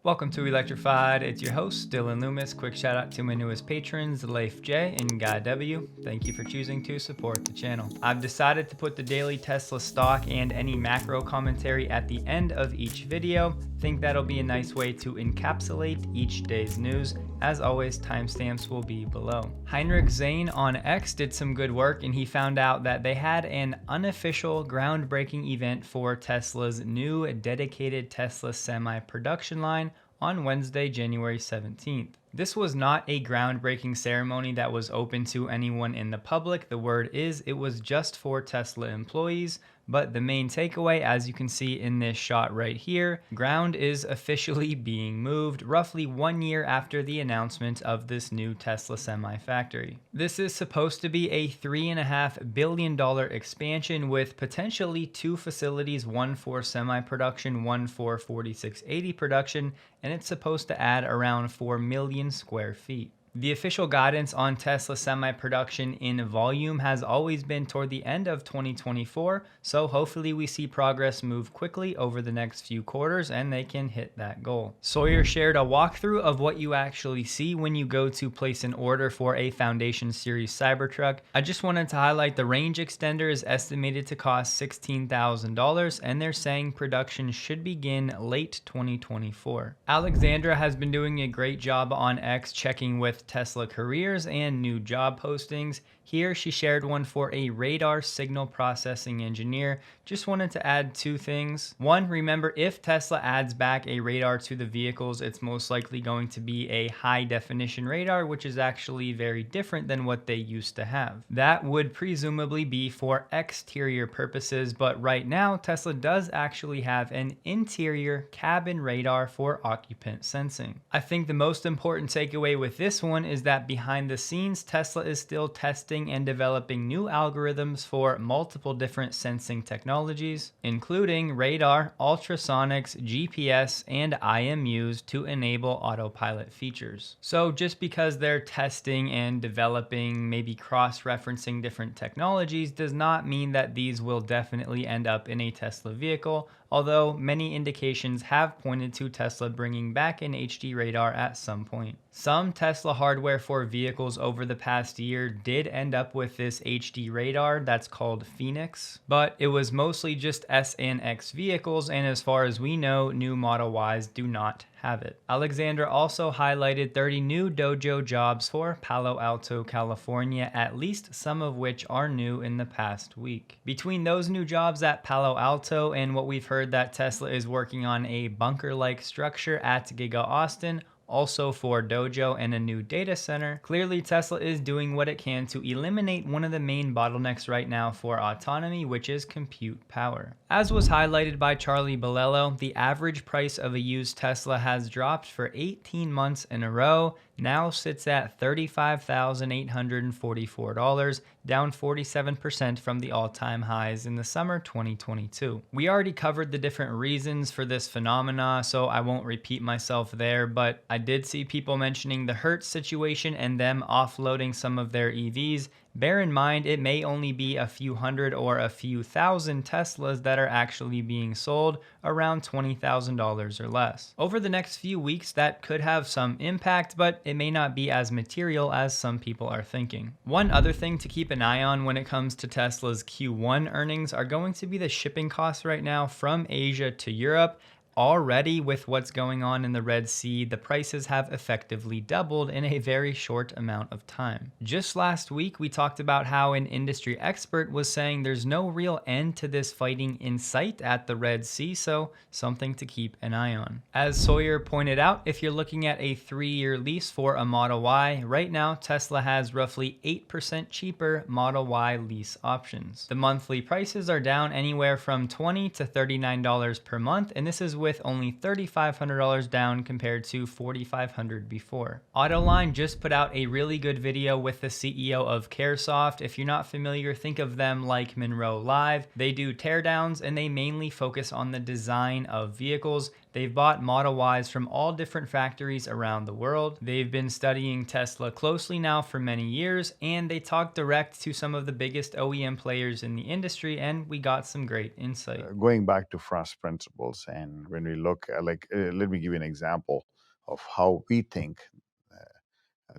Welcome to Electrified. It's your host, Dylan Loomis. Quick shout out to my newest patrons, Leif J and Guy W. Thank you for choosing to support the channel. I've decided to put the daily Tesla stock and any macro commentary at the end of each video. Think that'll be a nice way to encapsulate each day's news. As always, timestamps will be below. Heinrich Zane on X did some good work, and he found out that they had an unofficial groundbreaking event for Tesla's new dedicated Tesla semi-production line on Wednesday, January 17th. This was not a groundbreaking ceremony that was open to anyone in the public. The word is it was just for Tesla employees. But the main takeaway, as you can see in this shot right here, ground is officially being moved roughly 1 year after the announcement of this new Tesla Semi factory. This is supposed to be a $3.5 billion expansion with potentially two facilities, one for semi-production, one for 4680 production, and it's supposed to add around 4 million square feet. The official guidance on Tesla semi-production in volume has always been toward the end of 2024, so hopefully we see progress move quickly over the next few quarters and they can hit that goal. Sawyer shared a walkthrough of what you actually see when you go to place an order for a Foundation Series Cybertruck. I just wanted to highlight the range extender is estimated to cost $16,000 and they're saying production should begin late 2024. Alexandra has been doing a great job on X checking with Tesla careers and new job postings. Here she shared one for a radar signal processing engineer. Just wanted to add two things. One, remember if Tesla adds back a radar to the vehicles, it's most likely going to be a high definition radar, which is actually very different than what they used to have. That would presumably be for exterior purposes, but right now Tesla does actually have an interior cabin radar for occupant sensing. I think the most important takeaway with this one is that behind the scenes, Tesla is still testing and developing new algorithms for multiple different sensing technologies, including radar, ultrasonics, GPS, and IMUs to enable autopilot features. So just because they're testing and developing, maybe cross-referencing different technologies, does not mean that these will definitely end up in a Tesla vehicle, although many indications have pointed to Tesla bringing back an HD radar at some point. Some Tesla hardware for vehicles over the past year did end up with this HD radar that's called Phoenix, but it was mostly just S and X vehicles, and as far as we know, new Model Ys do not have it. Alexandra also highlighted 30 new dojo jobs for Palo Alto, California, at least some of which are new in the past week. Between those new jobs at Palo Alto and what we've heard that Tesla is working on a bunker-like structure at Giga Austin, also for dojo and a new data center, clearly Tesla is doing what it can to eliminate one of the main bottlenecks right now for autonomy, which is compute power. As was highlighted by Charlie Bolello, the average price of a used Tesla has dropped for 18 months in a row, now sits at $35,844, down 47% from the all-time highs in the summer 2022. We already covered the different reasons for this phenomena, so I won't repeat myself there, but I did see people mentioning the Hertz situation and them offloading some of their EVs. Bear in mind, it may only be a few hundred or a few thousand Teslas that are actually being sold, around $20,000 or less. Over the next few weeks, that could have some impact, but it may not be as material as some people are thinking. One other thing to keep an eye on when it comes to Tesla's Q1 earnings are going to be the shipping costs right now from Asia to Europe. Already with what's going on in the Red Sea, the prices have effectively doubled in a very short amount of time. Just last week, we talked about how an industry expert was saying there's no real end to this fighting in sight at the Red Sea, so something to keep an eye on. As Sawyer pointed out, if you're looking at a 3-year lease for a Model Y, right now Tesla has roughly 8% cheaper Model Y lease options. The monthly prices are down anywhere from $20 to $39 per month, and this is with only $3,500 down compared to $4,500 before. Autoline just put out a really good video with the CEO of Caresoft. If you're not familiar, think of them like Monroe Live. They do teardowns and they mainly focus on the design of vehicles. They've bought Model Ys from all different factories around the world. They've been studying Tesla closely now for many years, and they talked direct to some of the biggest OEM players in the industry, and we got some great insight. Going back to first principles, and when we look at, let me give you an example of how we think,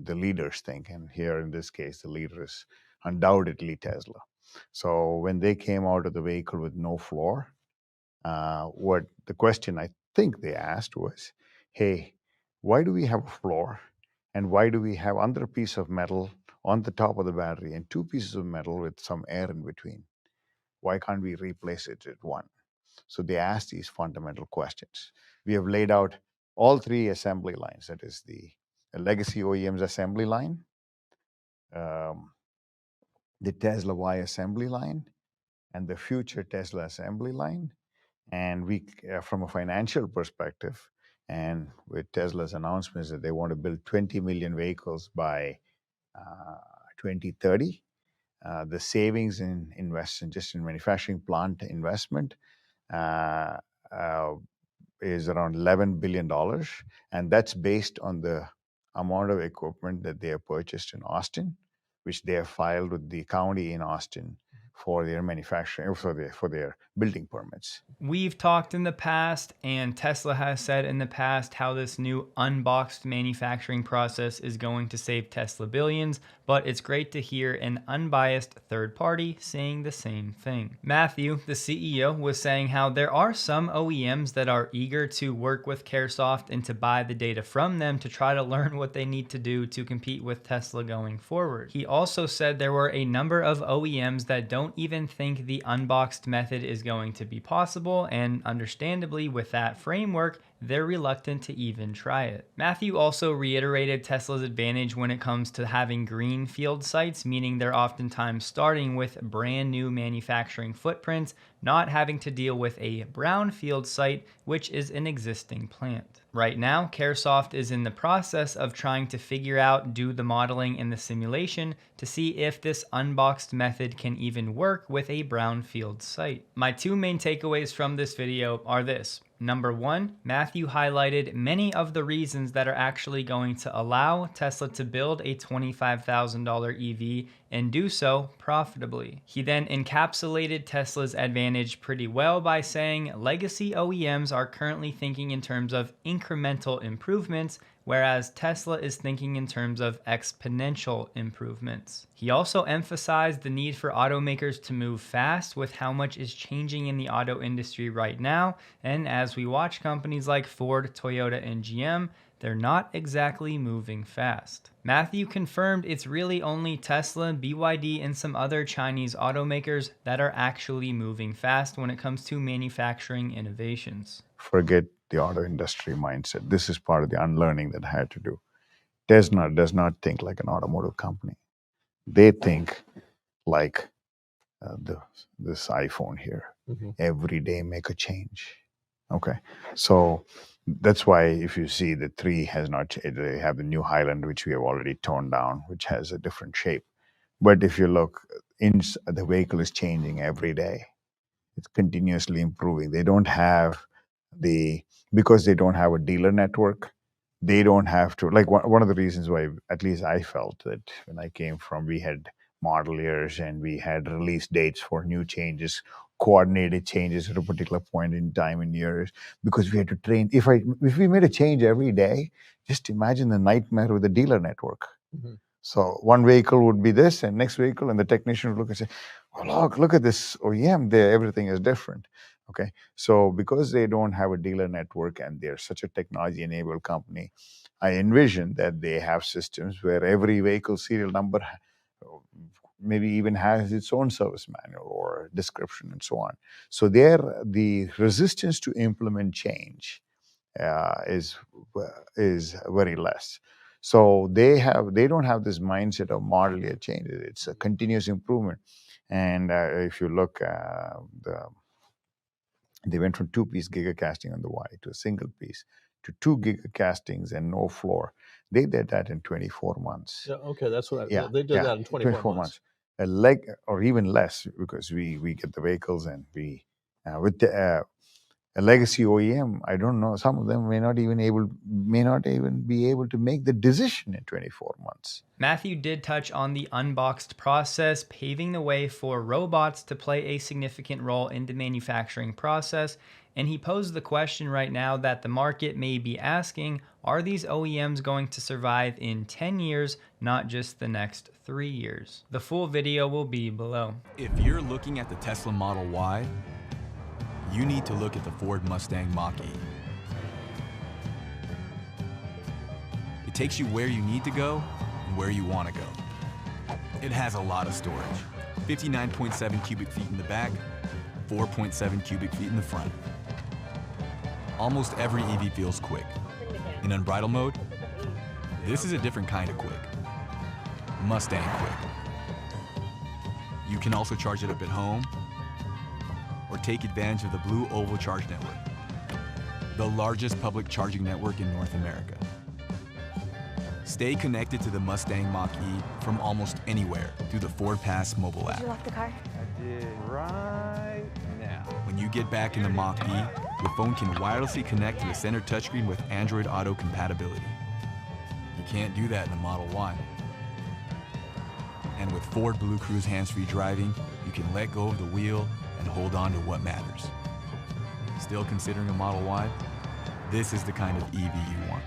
the leaders think. And here in this case, the leader is undoubtedly Tesla. So when they came out of the vehicle with no floor, what the question I think they asked was, hey, why do we have a floor? And why do we have under piece of metal on the top of the battery and two pieces of metal with some air in between? Why can't we replace it at one? So they asked these fundamental questions. We have laid out all three assembly lines. That is the legacy OEM's assembly line, um, the Tesla Y assembly line, and the future Tesla assembly line. And we, from a financial perspective, and with Tesla's announcements that they want to build 20 million vehicles by 2030, the savings in just in manufacturing plant investment uh, uh, is around $11 billion. And that's based on the amount of equipment that they have purchased in Austin, which they have filed with the county in Austin for their manufacturing, for their building permits. We've talked in the past, and Tesla has said in the past, how this new unboxed manufacturing process is going to save Tesla billions, but it's great to hear an unbiased third party saying the same thing. Matthew, the CEO, was saying how there are some OEMs that are eager to work with Caresoft and to buy the data from them to try to learn what they need to do to compete with Tesla going forward. He also said there were a number of OEMs that don't even think the unboxed method is going to be possible, and understandably, with that framework, they're reluctant to even try it. Matthew also reiterated Tesla's advantage when it comes to having greenfield sites, meaning they're oftentimes starting with brand new manufacturing footprints, not having to deal with a brownfield site, which is an existing plant. Right now, Caresoft is in the process of trying to figure out, do the modeling and the simulation to see if this unboxed method can even work with a brownfield site. My two main takeaways from this video are this. Number one, Matthew highlighted many of the reasons that are actually going to allow Tesla to build a $25,000 EV and do so profitably. He then encapsulated Tesla's advantage pretty well by saying legacy OEMs are currently thinking in terms of incremental improvements, whereas Tesla is thinking in terms of exponential improvements. He also emphasized the need for automakers to move fast with how much is changing in the auto industry right now, and as we watch companies like Ford, Toyota, and GM, they're not exactly moving fast. Matthew confirmed it's really only Tesla, BYD, and some other Chinese automakers that are actually moving fast when it comes to manufacturing innovations. Forget the auto industry mindset. This is part of the unlearning that I had to do. Tesla does not think like an automotive company. They think like this iPhone here. Every day make a change. Okay, so that's why if you see the 3 has not, they have the new Highland, which we have already toned down, which has a different shape. But if you look, the vehicle is changing every day. It's continuously improving. They don't have because they don't have a dealer network, they don't have to, like one of the reasons why, at least I felt that when I came from, we had model years and we had release dates for new changes, coordinated changes at a particular point in time in years, because we had to train. If we made a change every day, just imagine the nightmare with the dealer network. So one vehicle would be this, and next vehicle, and the technician would look and say, "Oh, look at this OEM there. Everything is different." Okay, so because they don't have a dealer network and they're such a technology-enabled company, I envision that they have systems where every vehicle serial number maybe even has its own service manual or description and so on. So the resistance to implement change is very less. So they don't have this mindset of model year changes. It's a continuous improvement. And if you look, they went from 2-piece gigacasting on the Y to a single piece to 2 gigacastings and no floor. They did that in 24 months. Yeah, okay, that's what they did that in 24 months. A leg or even less, because we get the vehicles and we with the A legacy OEM, I don't know, some of them may not even be able to make the decision in 24 months. Matthew did touch on the unboxed process, paving the way for robots to play a significant role in the manufacturing process. And he posed the question right now that the market may be asking, are these OEMs going to survive in 10 years, not just the next 3 years? The full video will be below. If you're looking at the Tesla Model Y, you need to look at the Ford Mustang Mach E. It takes you where you need to go and where you want to go. It has a lot of storage, 59.7 cubic feet in the back, 4.7 cubic feet in the front. Almost every EV feels quick. In unbridled mode, this is a different kind of quick. Mustang quick. You can also charge it up at home or take advantage of the Blue Oval Charge Network, the largest public charging network in North America. Stay connected to the Mustang Mach E from almost anywhere through the Ford Pass mobile app. Did you lock the car? I did right now. When you get back in the Mach E, your phone can wirelessly connect to the center touchscreen with Android Auto compatibility. You can't do that in the Model Y. And with Ford Blue Cruise hands-free driving, you can let go of the wheel and hold on to what matters. Still considering a Model Y? This is the kind of EV you want,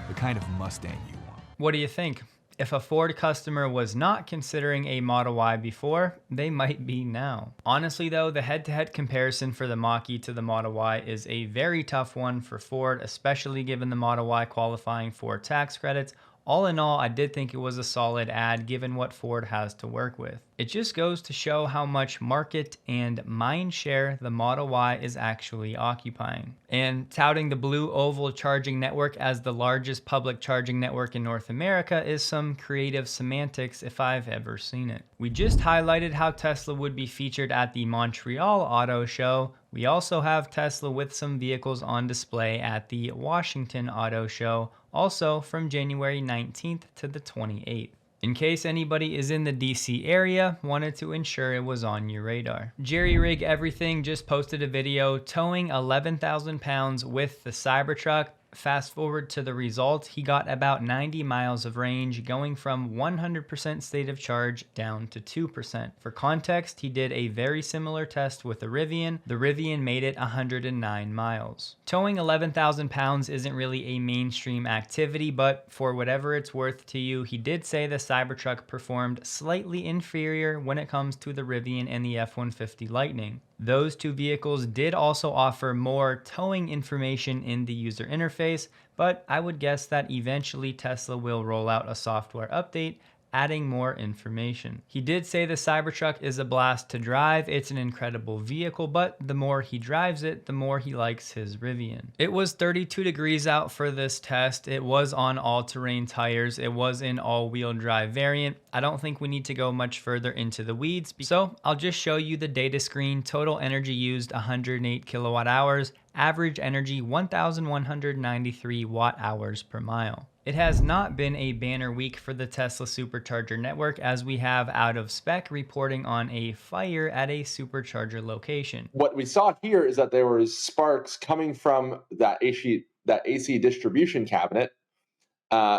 the kind of Mustang you want. What do you think? If a Ford customer was not considering a Model Y before, they might be now. Honestly though, the head-to-head comparison for the Mach E to the Model Y is a very tough one for Ford, especially given the Model Y qualifying for tax credits. All in all, I did think it was a solid ad given what Ford has to work with. It just goes to show how much market and mind share the Model Y is actually occupying. And touting the Blue Oval Charging Network as the largest public charging network in North America is some creative semantics if I've ever seen it. We just highlighted how Tesla would be featured at the Montreal Auto Show. We also have Tesla with some vehicles on display at the Washington Auto Show, also from January 19th to the 28th. In case anybody is in the DC area, wanted to ensure it was on your radar. Jerry Rig Everything just posted a video towing 11,000 pounds with the Cybertruck. Fast forward to the results, he got about 90 miles of range, going from 100% state of charge down to 2%. For context, he did a very similar test with the Rivian. The Rivian made it 109 miles. Towing 11,000 pounds isn't really a mainstream activity, but for whatever it's worth to you, he did say the Cybertruck performed slightly inferior when it comes to the Rivian and the F-150 Lightning. Those two vehicles did also offer more towing information in the user interface, but I would guess that eventually Tesla will roll out a software update adding more information. He did say the Cybertruck is a blast to drive. It's an incredible vehicle, but the more he drives it, the more he likes his Rivian. It was 32 degrees out for this test. It was on all-terrain tires. It was in all-wheel drive variant. I don't think we need to go much further into the weeds, so I'll just show you the data screen. Total energy used 108 kilowatt hours, average energy 1,193 watt hours per mile. It has not been a banner week for the Tesla supercharger network, as we have out of spec reporting on a fire at a supercharger location. What we saw here is that there was sparks coming from that AC distribution cabinet.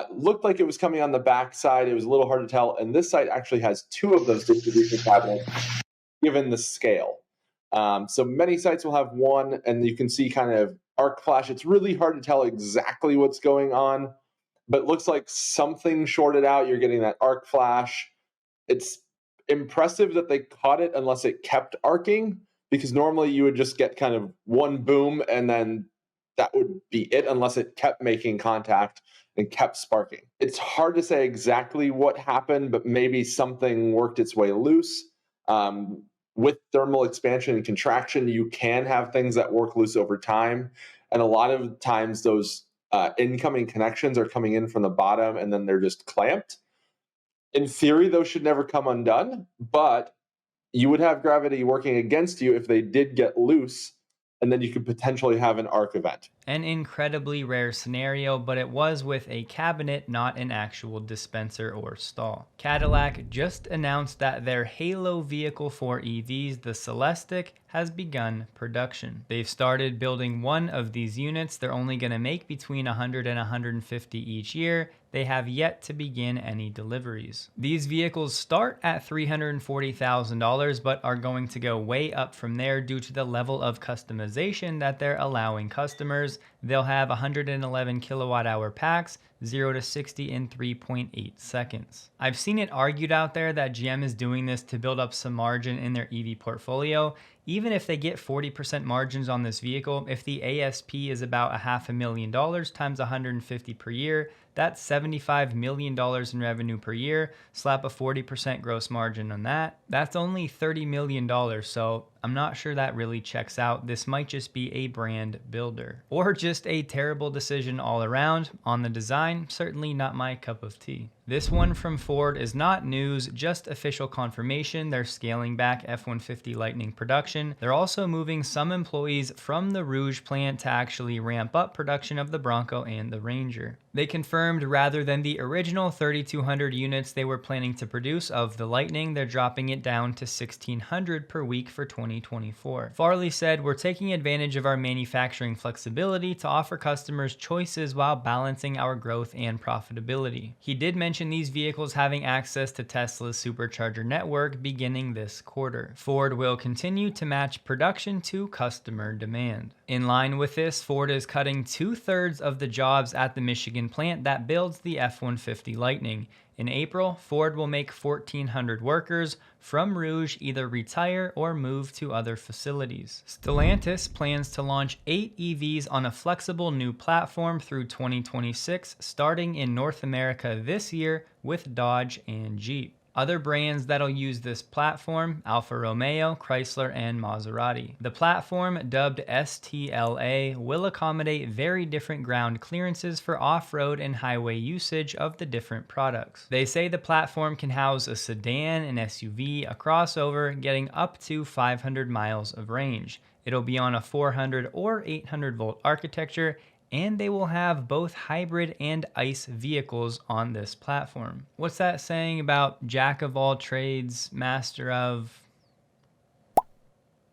Looked like it was coming on the back side. It was a little hard to tell. And this site actually has two of those distribution cabinets, given the scale. So many sites will have one, and you can see kind of arc flash. It's really hard to tell exactly what's going on, but it looks like something shorted out. You're getting that arc flash. It's impressive that they caught it unless it kept arcing, because normally you would just get kind of one boom and then that would be it, unless it kept making contact and kept sparking. It's hard to say exactly what happened, but maybe something worked its way loose. With thermal expansion and contraction, you can have things that work loose over time. And a lot of times those incoming connections are coming in from the bottom and then they're just clamped. In theory, those should never come undone, but you would have gravity working against you if they did get loose, and then you could potentially have an arc event. An incredibly rare scenario, but it was with a cabinet, not an actual dispenser or stall. Cadillac just announced that their halo vehicle for EVs, the Celestiq, has begun production. They've started building one of these units. They're only going to make between 100 and 150 each year. They have yet to begin any deliveries. These vehicles start at $340,000, but are going to go way up from there due to the level of customization that they're allowing customers. They'll have 111 kilowatt hour packs, 0 to 60 in 3.8 seconds. I've seen it argued out there that GM is doing this to build up some margin in their EV portfolio. Even if they get 40% margins on this vehicle, if the ASP is about $500,000 times 150 per year, that's $75 million in revenue per year. Slap a 40% gross margin on that. That's only $30 million, so I'm not sure that really checks out. This might just be a brand builder. Or just a terrible decision all around. On the design, certainly not my cup of tea. This one from Ford is not news, just official confirmation. They're scaling back F-150 Lightning production. They're also moving some employees from the Rouge plant to actually ramp up production of the Bronco and the Ranger. They confirmed rather than the original 3,200 units they were planning to produce of the Lightning, they're dropping it down to 1,600 per week for 2024. Farley said, "We're taking advantage of our manufacturing flexibility to offer customers choices while balancing our growth and profitability." He did mention these vehicles having access to Tesla's supercharger network beginning this quarter. Ford will continue to match production to customer demand. In line with this, Ford is cutting 2/3 of the jobs at the Michigan plant that builds the F-150 Lightning. In April, Ford will make 1,400 workers from Rouge either retire or move to other facilities. Stellantis plans to launch 8 EVs on a flexible new platform through 2026, starting in North America this year with Dodge and Jeep. Other brands that'll use this platform, Alfa Romeo, Chrysler, and Maserati. The platform, dubbed STLA, will accommodate very different ground clearances for off-road and highway usage of the different products. They say the platform can house a sedan, an SUV, a crossover, getting up to 500 miles of range. It'll be on a 400 or 800 volt architecture, and they will have both hybrid and ICE vehicles on this platform. What's that saying about jack of all trades, master of?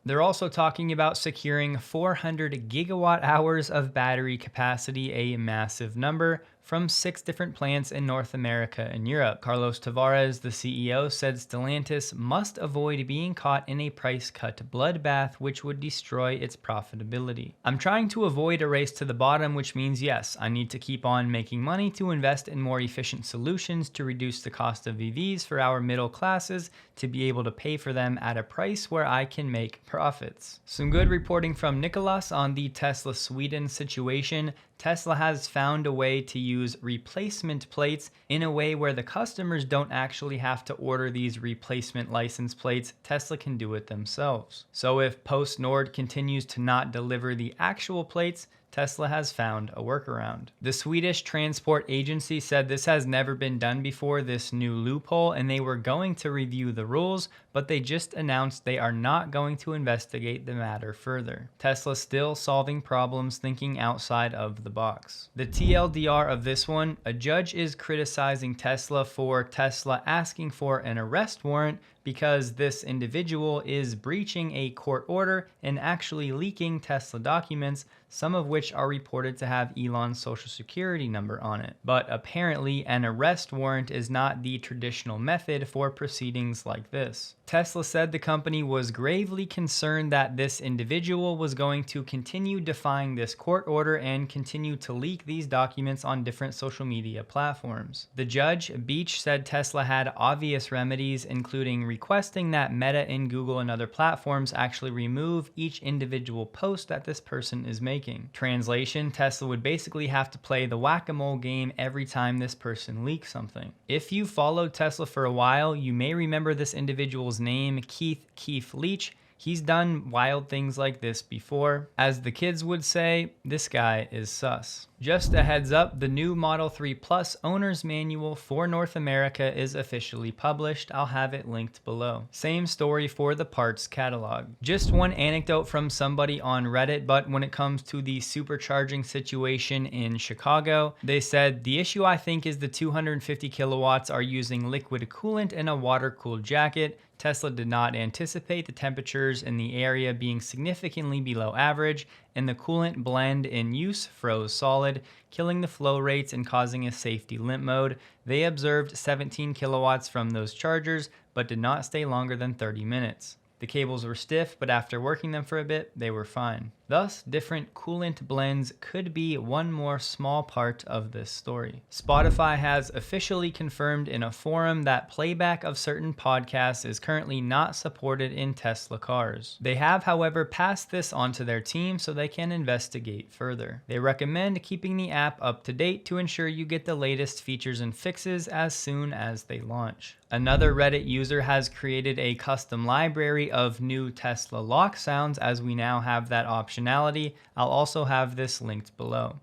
They're also talking about securing 400 gigawatt hours of battery capacity, a massive number, from 6 different plants in North America and Europe. Carlos Tavares, the CEO, said Stellantis must avoid being caught in a price cut bloodbath which would destroy its profitability. "I'm trying to avoid a race to the bottom, which means yes, I need to keep on making money to invest in more efficient solutions to reduce the cost of EVs for our middle classes to be able to pay for them at a price where I can make profits." Some good reporting from Nicholas on the Tesla Sweden situation. Tesla has found a way to use replacement plates in a way where the customers don't actually have to order these replacement license plates. Tesla can do it themselves. So if PostNord continues to not deliver the actual plates, Tesla has found a workaround. The Swedish transport agency said this has never been done before, this new loophole, and they were going to review the rules, but they just announced they are not going to investigate the matter further. Tesla still solving problems, thinking outside of the box. The TLDR of this one, a judge is criticizing Tesla for Tesla asking for an arrest warrant because this individual is breaching a court order and actually leaking Tesla documents, some of which are reported to have Elon's social security number on it. But apparently an arrest warrant is not the traditional method for proceedings like this. Tesla said the company was gravely concerned that this individual was going to continue defying this court order and continue to leak these documents on different social media platforms. The judge, Beach, said Tesla had obvious remedies, including requesting that Meta and Google and other platforms actually remove each individual post that this person is making. Translation, Tesla would basically have to play the whack-a-mole game every time this person leaks something. If you followed Tesla for a while, you may remember this individual's name, Keith Leach. He's done wild things like this before. As the kids would say, this guy is sus. Just a heads up, the new Model 3 Plus owner's manual for North America is officially published. I'll have it linked below. Same story for the parts catalog. Just one anecdote from somebody on Reddit, but when it comes to the supercharging situation in Chicago, they said, the issue I think is the 250 kilowatts are using liquid coolant in a water-cooled jacket. Tesla did not anticipate the temperatures in the area being significantly below average, and the coolant blend in use froze solid, killing the flow rates and causing a safety limp mode. They observed 17 kilowatts from those chargers, but did not stay longer than 30 minutes. The cables were stiff, but after working them for a bit, they were fine. Thus, different coolant blends could be one more small part of this story. Spotify has officially confirmed in a forum that playback of certain podcasts is currently not supported in Tesla cars. They have, however, passed this on to their team so they can investigate further. They recommend keeping the app up to date to ensure you get the latest features and fixes as soon as they launch. Another Reddit user has created a custom library of new Tesla lock sounds, as we now have that optionality. I'll also have this linked below.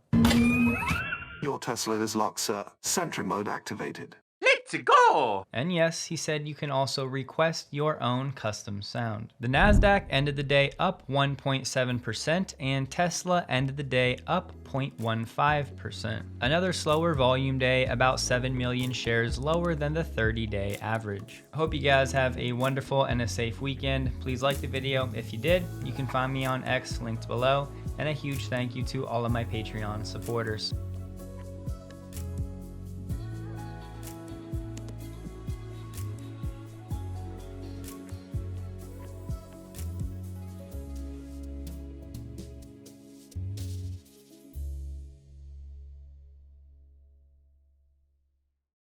Your Tesla is locked, sir. Sentry mode activated. Let's go! And yes, he said you can also request your own custom sound. The Nasdaq ended the day up 1.7% and Tesla ended the day up 0.15%. Another slower volume day, about 7 million shares lower than the 30-day average. I hope you guys have a wonderful and a safe weekend. Please like the video if you did. You can find me on X linked below, and a huge thank you to all of my Patreon supporters.